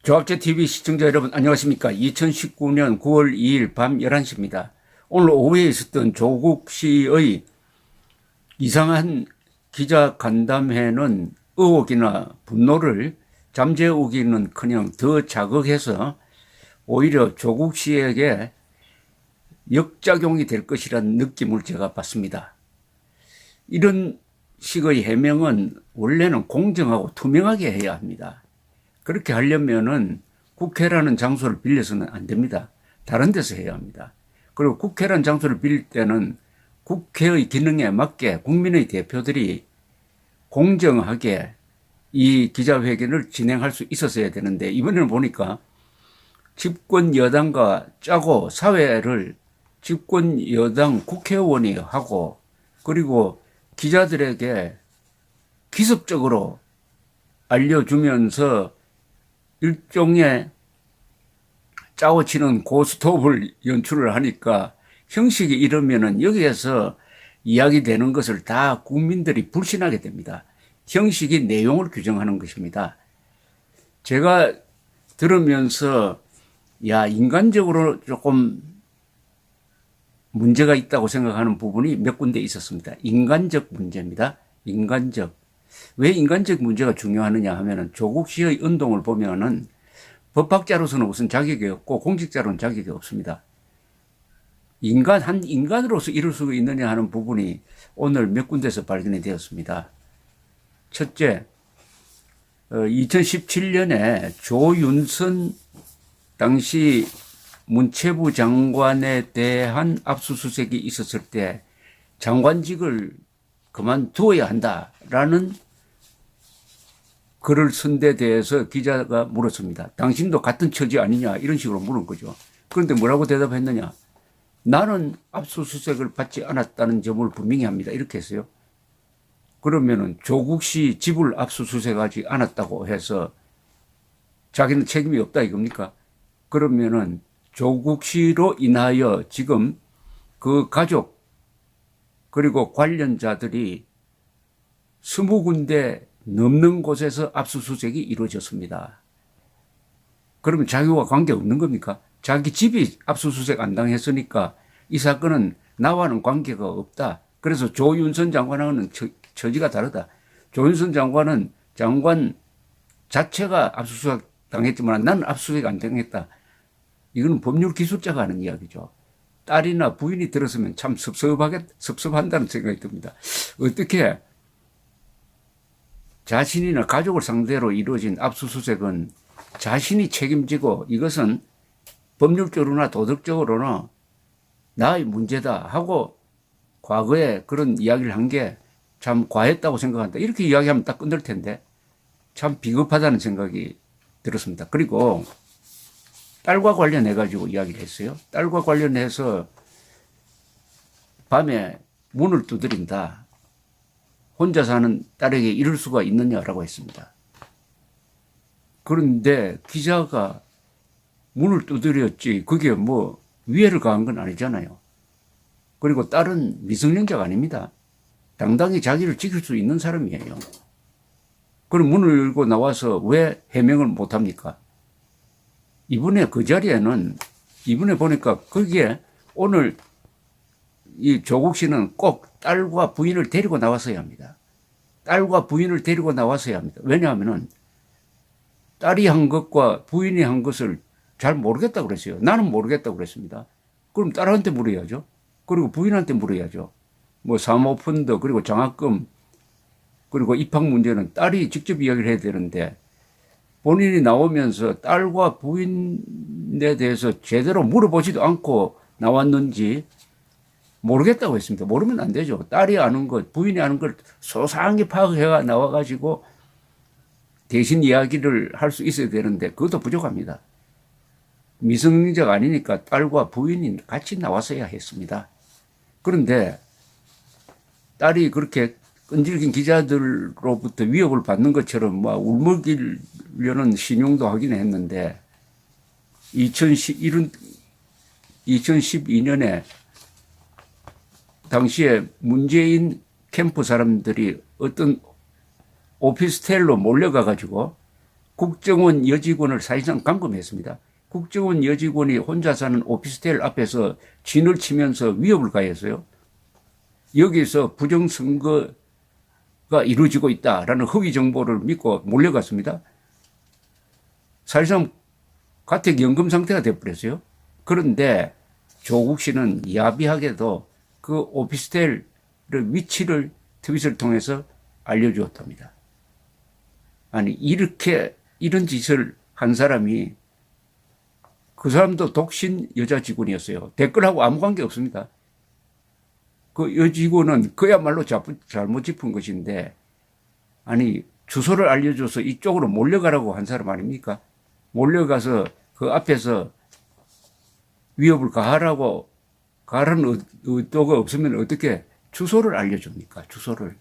조합제TV 시청자 여러분 안녕하십니까. 2019년 9월 2일 밤 11시입니다. 오늘 오후에 있었던 조국 씨의 이상한 기자 간담회는 의혹이나 분노를 잠재우기는커녕 더 자극해서 오히려 조국 씨에게 역작용이 될 것이라는 느낌을 제가 받습니다. 이런 식의 해명은 원래는 공정하고 투명하게 해야 합니다. 그렇게 하려면은 국회라는 장소를 빌려서는 안 됩니다. 다른 데서 해야 합니다. 그리고 국회라는 장소를 빌릴 때는 국회의 기능에 맞게 국민의 대표들이 공정하게 이 기자회견을 진행할 수 있었어야 되는데, 이번에는 보니까 집권 여당과 짜고 사회를 집권 여당 국회의원이 하고, 그리고 기자들에게 기습적으로 알려주면서 일종의 짜고치는 고스톱을 연출을 하니까 형식이 이러면은 여기에서 이야기되는 것을 다 국민들이 불신하게 됩니다. 형식이 내용을 규정하는 것입니다. 제가 들으면서 인간적으로 조금 문제가 있다고 생각하는 부분이 몇 군데 있었습니다. 인간적 문제입니다. 인간적. 왜 인간적 문제가 중요하느냐 하면은 조국 씨의 운동을 보면은 법학자로서는 무슨 자격이 없고 공직자로는 자격이 없습니다. 한 인간으로서 이룰 수 있느냐 하는 부분이 오늘 몇 군데서 발견이 되었습니다. 첫째, 2017년에 조윤선 당시 문체부 장관에 대한 압수수색이 있었을 때 장관직을 그만두어야 한다라는 글을 쓴 데 대해서 기자가 물었습니다. 당신도 같은 처지 아니냐 이런 식으로 물은 거죠. 그런데 뭐라고 대답했느냐. 나는 압수수색을 받지 않았다는 점을 분명히 합니다. 이렇게 했어요. 그러면은 조국 씨 집을 압수수색하지 않았다고 해서 자기는 책임이 없다 이겁니까? 그러면은 조국 씨로 인하여 지금 그 가족 그리고 관련자들이 20군데 넘는 곳에서 압수수색이 이루어졌습니다. 그러면 자기와 관계없는 겁니까? 자기 집이 압수수색 안 당했으니까 이 사건은 나와는 관계가 없다. 그래서 조윤선 장관하고는 처지가 다르다. 조윤선 장관은 장관 자체가 압수수색 당했지만 나는 압수수색 안 당했다. 이거는 법률 기술자가 하는 이야기죠. 딸이나 부인이 들었으면 참 섭섭한다는 생각이 듭니다. 어떻게 자신이나 가족을 상대로 이루어진 압수수색은 자신이 책임지고 이것은 법률적으로나 도덕적으로나 나의 문제다 하고 과거에 그런 이야기를 한 게 참 과했다고 생각한다. 이렇게 이야기하면 딱 끝날 텐데 참 비겁하다는 생각이 들었습니다. 그리고 딸과 관련해가지고 이야기를 했어요. 딸과 관련해서 밤에 문을 두드린다. 혼자 사는 딸에게 이럴 수가 있느냐라고 했습니다. 그런데 기자가 문을 두드렸지 그게 뭐 위해를 가한 건 아니잖아요. 그리고 딸은 미성년자가 아닙니다. 당당히 자기를 지킬 수 있는 사람이에요. 그럼 문을 열고 나와서 왜 해명을 못합니까? 이번에 그 자리에는 이번에 보니까 거기에 오늘 이 조국 씨는 꼭 딸과 부인을 데리고 나왔어야 합니다. 딸과 부인을 데리고 나왔어야 합니다. 왜냐하면은 딸이 한 것과 부인이 한 것을 잘 모르겠다고 그랬어요. 나는 모르겠다고 그랬습니다. 그럼 딸한테 물어야죠. 그리고 부인한테 물어야죠. 뭐 사모펀드 그리고 장학금 그리고 입학 문제는 딸이 직접 이야기를 해야 되는데 본인이 나오면서 딸과 부인에 대해서 제대로 물어보지도 않고 나왔는지 모르겠다고 했습니다. 모르면 안 되죠. 딸이 아는 것, 부인이 아는 걸 소상히 파악해 나와가지고 대신 이야기를 할 수 있어야 되는데 그것도 부족합니다. 미성년자가 아니니까 딸과 부인이 같이 나왔어야 했습니다. 그런데 딸이 그렇게 끈질긴 기자들로부터 위협을 받는 것처럼 막 울먹이려는 신용도 하긴 했는데 2012년에 당시에 문재인 캠프 사람들이 어떤 오피스텔로 몰려가 가지고 국정원 여직원을 사실상 감금했습니다. 국정원 여직원이 혼자 사는 오피스텔 앞에서 진을 치면서 위협을 가했어요. 여기서 부정선거가 이루어지고 있다라는 허위 정보를 믿고 몰려갔습니다. 사실상 가택연금 상태가 되어버렸어요. 그런데 조국 씨는 야비하게도 그 오피스텔의 위치를 트윗을 통해서 알려주었답니다. 아니, 이런 짓을 한 사람이, 그 사람도 독신 여자 직원이었어요. 댓글하고 아무 관계 없습니다. 그 여직원은 그야말로 잘못 짚은 것인데, 아니, 주소를 알려줘서 이쪽으로 몰려가라고 한 사람 아닙니까? 몰려가서 그 앞에서 위협을 가하라는 의도가 없으면 어떻게 주소를 알려줍니까? 주소를.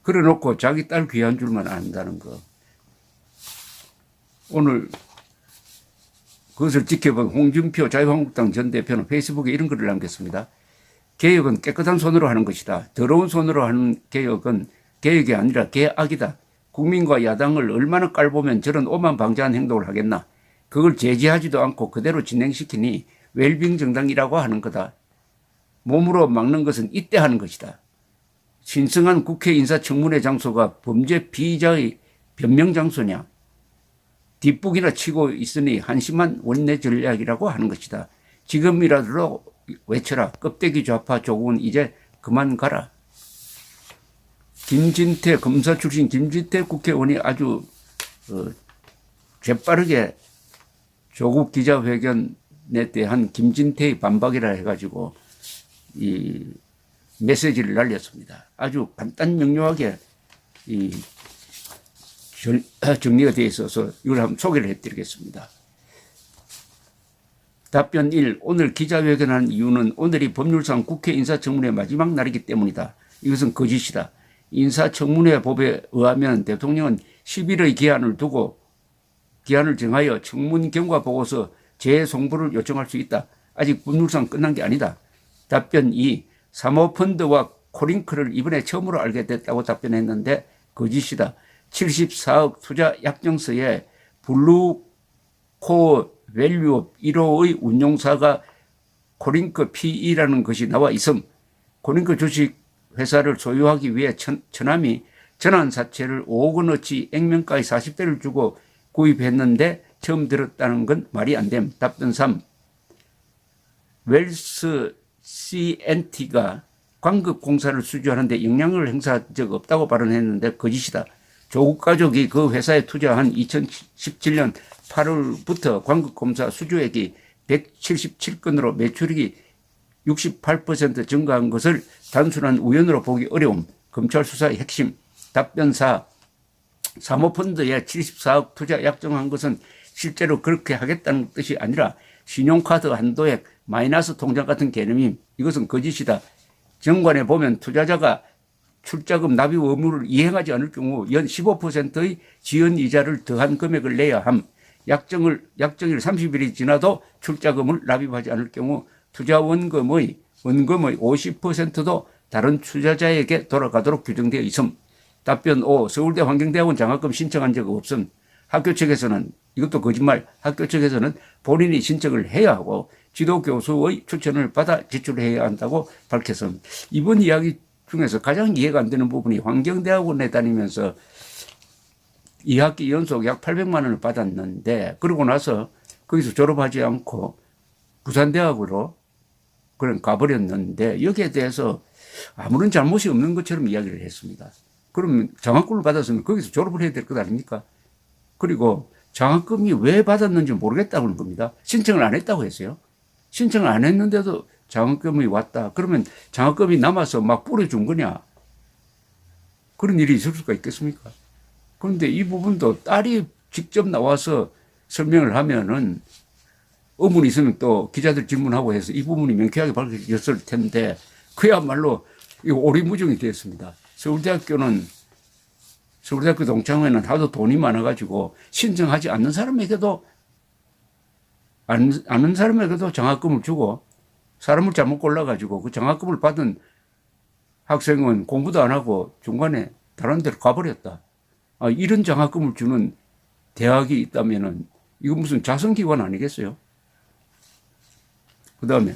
그래 놓고 자기 딸 귀한 줄만 안다는 거. 오늘 그것을 지켜본 홍준표 자유한국당 전 대표는 페이스북에 이런 글을 남겼습니다. 개혁은 깨끗한 손으로 하는 것이다. 더러운 손으로 하는 개혁은 개혁이 아니라 개악이다. 국민과 야당을 얼마나 깔보면 저런 오만방자한 행동을 하겠나. 그걸 제지하지도 않고 그대로 진행시키니 웰빙 정당이라고 하는 거다. 몸으로 막는 것은 이때 하는 것이다. 신성한 국회 인사청문회 장소가 범죄 피의자의 변명 장소냐. 뒷북이나 치고 있으니 한심한 원내 전략이라고 하는 것이다. 지금이라도 외쳐라. 껍데기 좌파 조국은 이제 그만 가라. 김진태 검사 출신 김진태 국회의원이 아주 재빠르게 조국 기자회견에 대한 김진태의 반박이라 해가지고 이 메시지를 날렸습니다. 아주 간단 명료하게 이 정리가 되어 있어서 이걸 한번 소개를 해드리겠습니다. 답변 1. 오늘 기자회견한 이유는 오늘이 법률상 국회 인사청문회 마지막 날이기 때문이다. 이것은 거짓이다. 인사청문회 법에 의하면 대통령은 10일의 기한을 정하여 청문 경과 보고서 재송부를 요청할 수 있다. 아직 법률상 끝난 게 아니다. 답변 2. 사모펀드와 코링크를 이번에 처음으로 알게 됐다고 답변했는데 거짓이다. 74억 투자 약정서에 블루코 밸류업 1호의 운용사가 코링크 PE라는 것이 나와 있음. 코링크 주식 회사를 소유하기 위해 처남이 전환사채를 5억 원어치 액면가의 40대를 주고 구입했는데 처음 들었다는 건 말이 안 됨. 답변 3. 웰스 CNT가 광급공사를 수주하는데 영향을 행사한 적 없다고 발언했는데 거짓이다. 조국 가족이 그 회사에 투자한 2017년 8월부터 광급공사 수주액이 177건으로 매출액이 68% 증가한 것을 단순한 우연으로 보기 어려움. 검찰 수사의 핵심. 답변 4. 사모펀드에 74억 투자 약정한 것은 실제로 그렇게 하겠다는 뜻이 아니라 신용카드 한도액 마이너스 통장 같은 개념임. 이것은 거짓이다. 정관에 보면 투자자가 출자금 납입 의무를 이행하지 않을 경우 연 15%의 지연 이자를 더한 금액을 내야 함. 약정일 30일이 지나도 출자금을 납입하지 않을 경우 투자 원금의 50%도 다른 투자자에게 돌아가도록 규정되어 있음. 답변 5. 서울대 환경대학원 장학금 신청한 적 없음. 학교 측에서는, 이것도 거짓말, 학교 측에서는 본인이 신청을 해야 하고 지도교수의 추천을 받아 지출해야 한다고 밝혔음. 이번 이야기 중에서 가장 이해가 안 되는 부분이 환경대학원에 다니면서 2학기 연속 약 800만 원을 받았는데 그러고 나서 거기서 졸업하지 않고 부산대학으로 그런 가버렸는데 여기에 대해서 아무런 잘못이 없는 것처럼 이야기를 했습니다. 그러면 장학금을 받았으면 거기서 졸업을 해야 될 것 아닙니까? 그리고 장학금이 왜 받았는지 모르겠다고 하는 겁니다. 신청을 안 했다고 했어요. 신청을 안 했는데도 장학금이 왔다. 그러면 장학금이 남아서 막 뿌려준 거냐? 그런 일이 있을 수가 있겠습니까? 그런데 이 부분도 딸이 직접 나와서 설명을 하면은 의문이 있으면 또 기자들 질문하고 해서 이 부분이 명쾌하게 밝혀졌을 텐데 그야말로 이거 오리무중이 됐습니다. 서울대학교 동창회는 하도 돈이 많아가지고 신청하지 않는 사람에게도 아는 사람에게도 장학금을 주고 사람을 잘못 골라가지고 그 장학금을 받은 학생은 공부도 안 하고 중간에 다른 데로 가버렸다. 이런 장학금을 주는 대학이 있다면은 이거 무슨 자선기관 아니겠어요? 그 다음에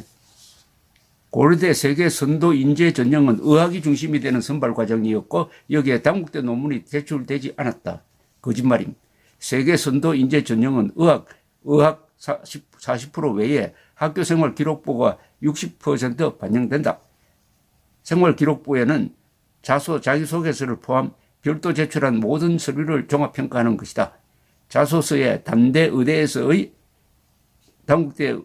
고려대 세계 선도 인재 전형은 의학이 중심이 되는 선발 과정이었고 여기에 당국대 논문이 제출되지 않았다. 거짓말임. 세계 선도 인재 전형은 의학 40% 외에 학교 생활 기록부가 60% 반영된다. 생활 기록부에는 자소 자기소개서를 포함 별도 제출한 모든 서류를 종합평가하는 것이다. 자소서에 단대 의대에서의 당국대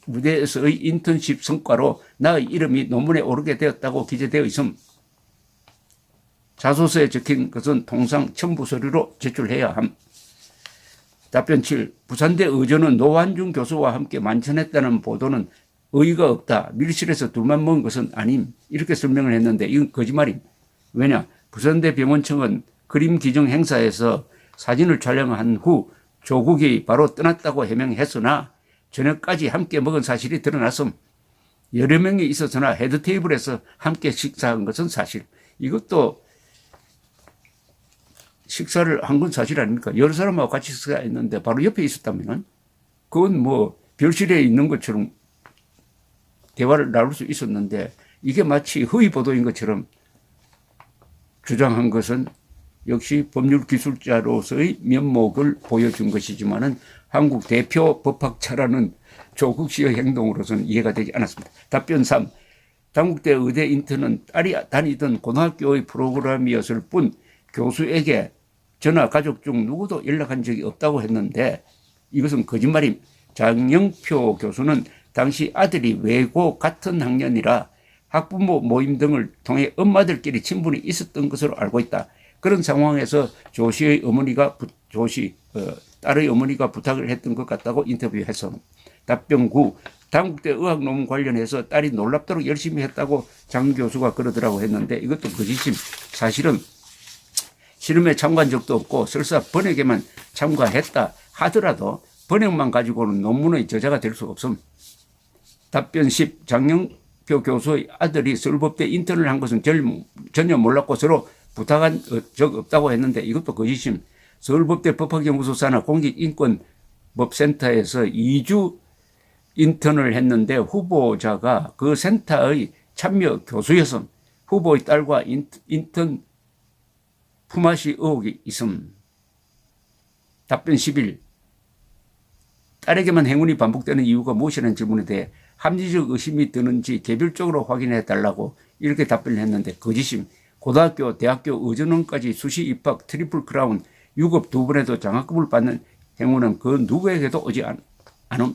의대에서의 인턴십 성과로 나의 이름이 논문에 오르게 되었다고 기재되어 있음. 자소서에 적힌 것은 통상 첨부 서류로 제출해야 함. 답변 7. 부산대 의전은 노환중 교수와 함께 만찬했다는 보도는 의의가 없다. 밀실에서 둘만 먹은 것은 아님. 이렇게 설명을 했는데 이건 거짓말임. 왜냐? 부산대 병원청은 그림 기증 행사에서 사진을 촬영한 후 조국이 바로 떠났다고 해명했으나 저녁까지 함께 먹은 사실이 드러났음. 여러 명이 있었으나 헤드테이블에서 함께 식사한 것은 사실. 이것도 식사를 한 건 사실 아닙니까? 여러 사람하고 같이 식사했는데 바로 옆에 있었다면은 그건 뭐 별실에 있는 것처럼 대화를 나눌 수 있었는데 이게 마치 허위 보도인 것처럼 주장한 것은 역시 법률 기술자로서의 면목을 보여준 것이지만은 한국 대표 법학자라는 조국 씨의 행동으로서는 이해가 되지 않았습니다. 답변 3. 당국대 의대 인턴은 딸이 다니던 고등학교의 프로그램이었을 뿐 교수에게 저나 가족 중 누구도 연락한 적이 없다고 했는데 이것은 거짓말임. 장영표 교수는 당시 아들이 외고 같은 학년이라 학부모 모임 등을 통해 엄마들끼리 친분이 있었던 것으로 알고 있다. 그런 상황에서 조 씨의 어머니가 딸의 어머니가 부탁을 했던 것 같다고 인터뷰해서 답변 9. 당국대 의학 논문 관련해서 딸이 놀랍도록 열심히 했다고 장 교수가 그러더라고 했는데 이것도 거짓임. 사실은 실험에 참가한 적도 없고 설사 번역에만 참가했다 하더라도 번역만 가지고는 논문의 저자가 될 수 없음. 답변 10. 장영표 교수의 아들이 서울법대 인턴을 한 것은 전혀 몰랐고 서로 부탁한 적 없다고 했는데 이것도 거짓임. 서울법대 법학연구소 산하 공익인권법센터에서 2주 인턴을 했는데 후보자가 그 센터의 참여 교수였음. 후보의 딸과 인턴 품앗이 의혹이 있음. 답변 11. 딸에게만 행운이 반복되는 이유가 무엇이라는 질문에 대해 합리적 의심이 드는지 개별적으로 확인해 달라고 이렇게 답변을 했는데 거짓임. 고등학교, 대학교, 의전원까지 수시 입학, 트리플 크라운, 유급 2번에도 장학금을 받는 행운은 그 누구에게도 오지 않음.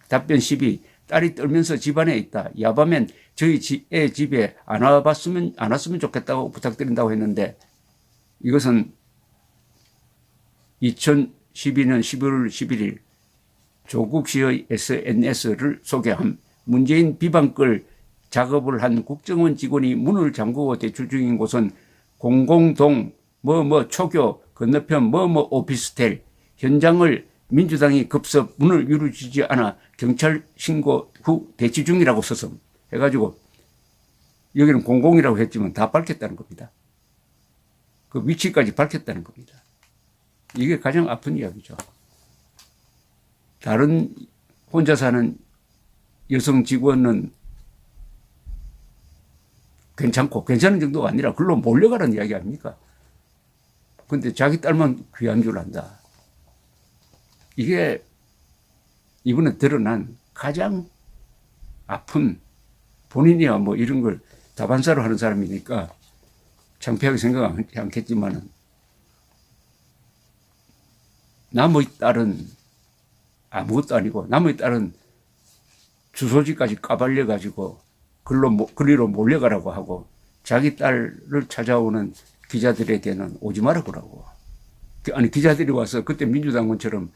답변 12. 딸이 떨면서 집안에 있다. 야밤엔 저희 애 집에 안 왔으면 좋겠다고 부탁드린다고 했는데 이것은 2012년 11월 11일 조국 씨의 SNS를 소개함. 문재인 비방글 작업을 한 국정원 직원이 문을 잠그고 대출 중인 곳은 공공동 초교 건너편 오피스텔. 현장을 민주당이 급습 문을 열어주지 않아 경찰 신고 후 대치 중이라고 써서 해가지고 여기는 공공이라고 했지만 다 밝혔다는 겁니다. 그 위치까지 밝혔다는 겁니다. 이게 가장 아픈 이야기죠. 다른 혼자 사는 여성 직원은 괜찮은 정도가 아니라 글로 몰려가라는 이야기 아닙니까? 근데 자기 딸만 귀한 줄 안다. 이게 이번에 드러난 가장 아픈 본인이야 뭐 이런 걸 다반사로 하는 사람이니까 창피하게 생각하지 않겠지만은 남의 딸은 아무것도 아니고 남의 딸은 주소지까지 까발려 가지고 글리로 몰려가라고 하고 자기 딸을 찾아오는 기자들에게는 오지 말라고. 아니 기자들이 와서 그때 민주당원처럼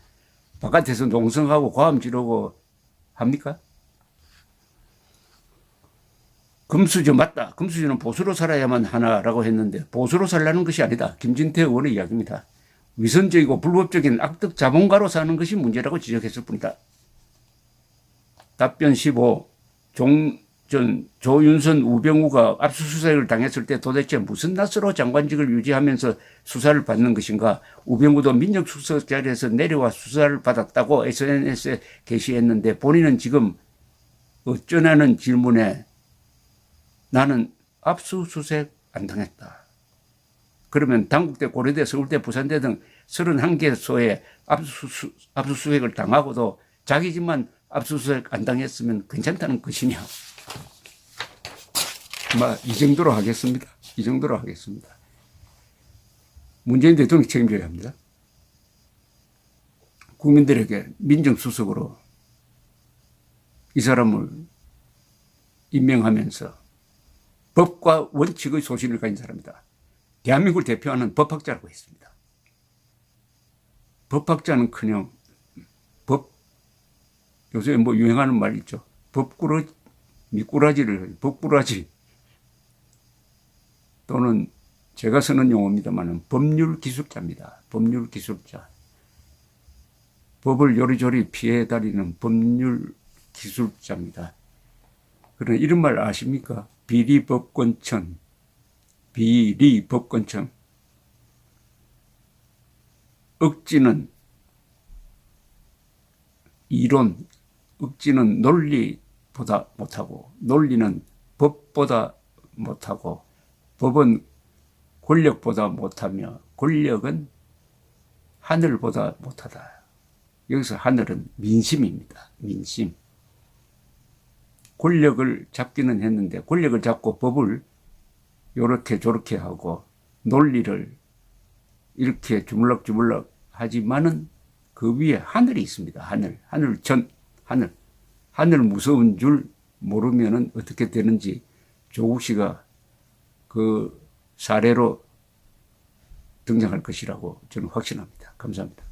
바깥에서 농성하고 과음 지르고 합니까? 금수저 맞다. 금수저는 보수로 살아야만 하나라고 했는데 보수로 살라는 것이 아니다. 김진태 의원의 이야기입니다. 위선적이고 불법적인 악덕 자본가로 사는 것이 문제라고 지적했을 뿐이다. 답변 15. 전 조윤선, 우병우가 압수수색을 당했을 때 도대체 무슨 낯으로 장관직을 유지하면서 수사를 받는 것인가. 우병우도 민정수석 자리에서 내려와 수사를 받았다고 SNS에 게시했는데 본인은 지금 어쩌냐는 질문에 나는 압수수색 안 당했다. 그러면 당국대, 고려대, 서울대, 부산대 등 31개소에 압수수색을 당하고도 자기 집만 압수수색 안 당했으면 괜찮다는 것이냐. 이 정도로 하겠습니다. 이 정도로 하겠습니다. 문재인 대통령이 책임져야 합니다. 국민들에게 민정수석으로 이 사람을 임명하면서 법과 원칙의 소신을 가진 사람이다. 대한민국을 대표하는 법학자라고 했습니다. 법학자는커녕 요새 유행하는 말 있죠. 법꾸라지 또는 제가 쓰는 용어입니다만 법률기술자입니다. 법률기술자. 법을 요리조리 피해 다니는 법률기술자입니다. 그러나 이런 말 아십니까? 비리법권청. 억지는 이론, 억지는 논리보다 못하고 논리는 법보다 못하고 법은 권력보다 못하며 권력은 하늘보다 못하다. 여기서 하늘은 민심입니다. 민심. 권력을 잡기는 했는데 권력을 잡고 법을 요렇게 저렇게 하고 논리를 이렇게 주물럭주물럭 하지만은 그 위에 하늘이 있습니다. 하늘 무서운 줄 모르면은 어떻게 되는지 조국 씨가 그 사례로 등장할 것이라고 저는 확신합니다. 감사합니다.